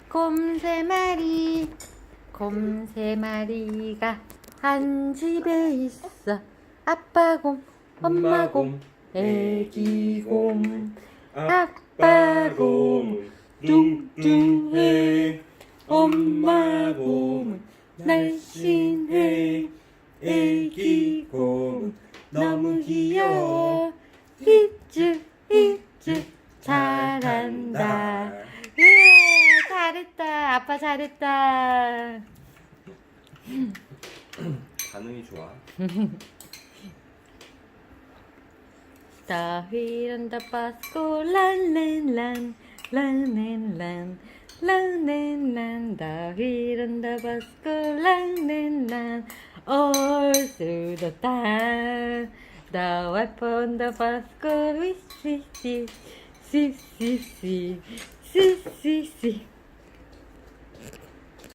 곰 세 마리, 곰 세 마리가 한 집에 있어. 아빠 곰, 엄마 곰, 애기 곰. 아빠 곰 뚱뚱해, 엄마 곰은 날씬해. 애기 곰 너무 귀여워. 이쭈 이쭈 잘한다. 예, 잘했다. 아빠 잘했다. 반응이 좋아. The wheel on the bus go lan lan lan lan lan lan lan lan lan. The wheel on the bus go lan lan lan all through the town. The wife on the bus go wish wish wish wish wish wish wish wish wish.